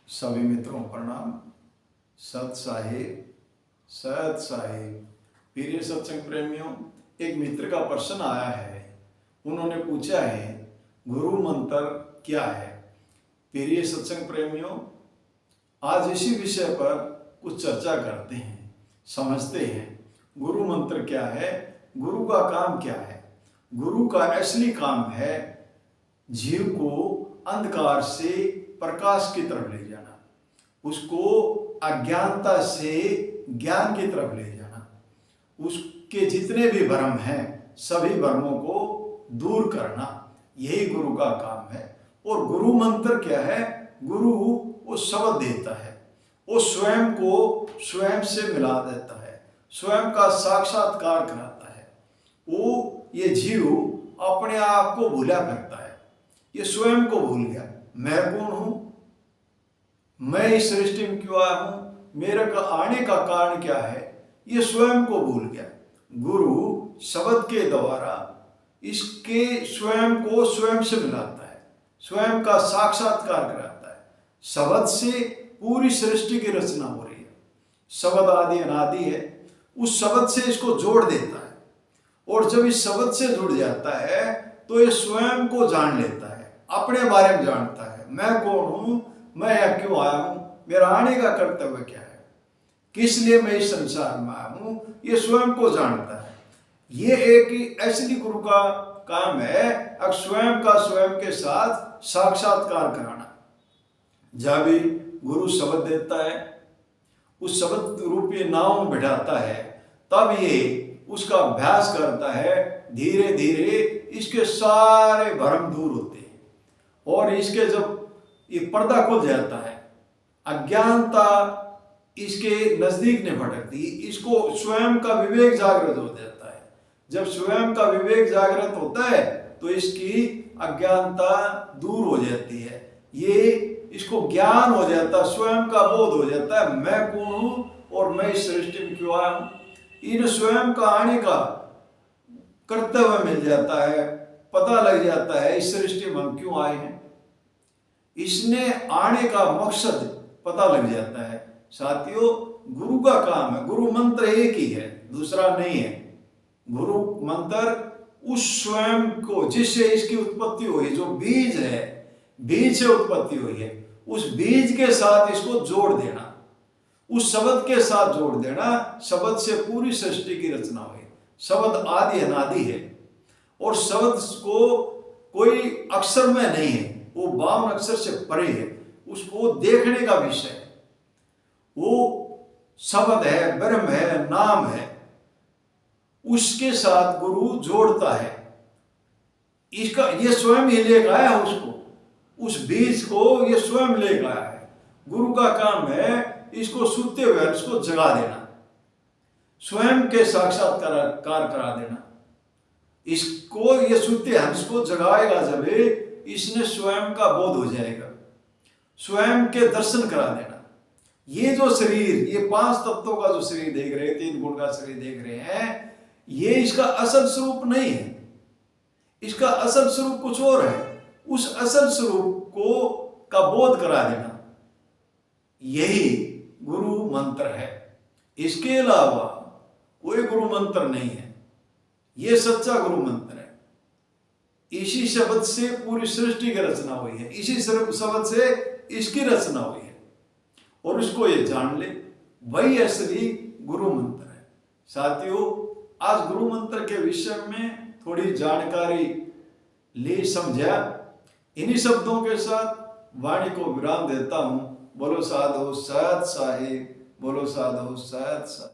सभी मित्रों प्रणाम। सत साहिब, सत साहिब। प्रिय सत्संग प्रेमियों, एक मित्र का प्रश्न आया है। उन्होंने पूछा है गुरु मंत्र क्या है। प्रिय सत्संग प्रेमियों, आज इसी विषय पर कुछ चर्चा करते हैं, समझते हैं गुरु मंत्र क्या है, गुरु का काम क्या है। गुरु का असली काम है जीव को अंधकार से प्रकाश की तरफ ले जाना, उसको अज्ञानता से ज्ञान की तरफ ले जाना, उसके जितने भी भ्रम हैं सभी भ्रमों को दूर करना, यही गुरु का काम है। और गुरु मंत्र क्या है? गुरु वो शब्द देता है, वो स्वयं को स्वयं से मिला देता है, स्वयं का साक्षात्कार कराता है। वो ये जीव अपने आप को भूला करता है, ये स्वयं को भूल गया। मैं कौन हूं, मैं इस सृष्टि में क्यों आया हूं, मेरे का आने का कारण क्या है, ये स्वयं को भूल गया। गुरु शब्द के द्वारा इसके स्वयं को स्वयं से मिलाता है, स्वयं का साक्षात्कार कराता है। शब्द से पूरी सृष्टि की रचना हो रही है। शब्द आदि अनादि है, उस शब्द से इसको जोड़ देता है। और जब इस शब्द से जुड़ जाता है तो ये स्वयं को जान लेता है, अपने बारे में जानता है। मैं कौन हूं, मैं यहाँ क्यों आया हूं, मेरा आने का कर्तव्य क्या है, किस लिए मैं इस संसार में आया हूं, ये स्वयं को जानता है। ये एक असली गुरु का काम है, अब स्वयं का स्वयं के साथ साक्षात्कार कराना। जब भी गुरु शब्द देता है, उस शब्द रूपी नाव में बैठाता है, तब ये उसका अभ्यास करता है। धीरे धीरे इसके सारे भ्रम दूर होते हैं और इसके जब ये पर्दा खुल जाता है, अज्ञानता इसके नजदीक नहीं भटकती, इसको स्वयं का विवेक जागृत हो जाता है। जब स्वयं का विवेक जागृत होता है तो इसकी अज्ञानता दूर हो जाती है, ये इसको ज्ञान हो जाता है, स्वयं का बोध हो जाता है। मैं कौन हूं और मैं इस सृष्टि में क्यों आया हूं, इन स्वयं का आने का कर्तव्य मिल जाता है, पता लग जाता है इस सृष्टि में हम क्यों आए हैं, इसने आने का मकसद पता लग जाता है। साथियों, गुरु का काम है, गुरु मंत्र एक ही है, दूसरा नहीं है। गुरु मंत्र उस स्वयं को जिससे इसकी उत्पत्ति हुई, जो बीज है, बीज से उत्पत्ति हुई है, उस बीज के साथ इसको जोड़ देना, उस शब्द के साथ जोड़ देना। शब्द से पूरी सृष्टि की रचना हुई। शब्द आदि अनादि है और शब्द को कोई अक्षर में नहीं है, वो 52 अक्षर से परे है, उसको देखने का विषय है। वो शब्द है, ब्रह्म है, नाम है, उसके साथ गुरु जोड़ता है। इसका ये स्वयं ही लेकर आया उसको, उस बीज को ये स्वयं लेकर आया है। गुरु का काम है इसको सूते हुए इसको जगा देना, स्वयं के साक्षात्कार करा देना। इसको ये सूते हंस को जगाएगा जब इसने स्वयं का बोध हो जाएगा, स्वयं के दर्शन करा देना। ये जो शरीर, ये 5 तत्वों का जो शरीर देख रहे हैं, 3 गुण का शरीर देख रहे हैं, ये इसका असल स्वरूप नहीं है, इसका असल स्वरूप कुछ और है। उस असल स्वरूप को का बोध करा देना, यही गुरु मंत्र है। इसके अलावा कोई गुरु मंत्र नहीं है, ये सच्चा गुरु मंत्र है। इसी शब्द से पूरी सृष्टि की रचना हुई है, इसी शब्द से इसकी रचना हुई है, और उसको ये जान ले, वही असली गुरु मंत्र है। साथियों, आज गुरु मंत्र के विषय में थोड़ी जानकारी ले, समझा। इन्हीं शब्दों के साथ वाणी को विराम देता हूं। बोलो साधु सत साहिब, बोलो साधु सत साहिब।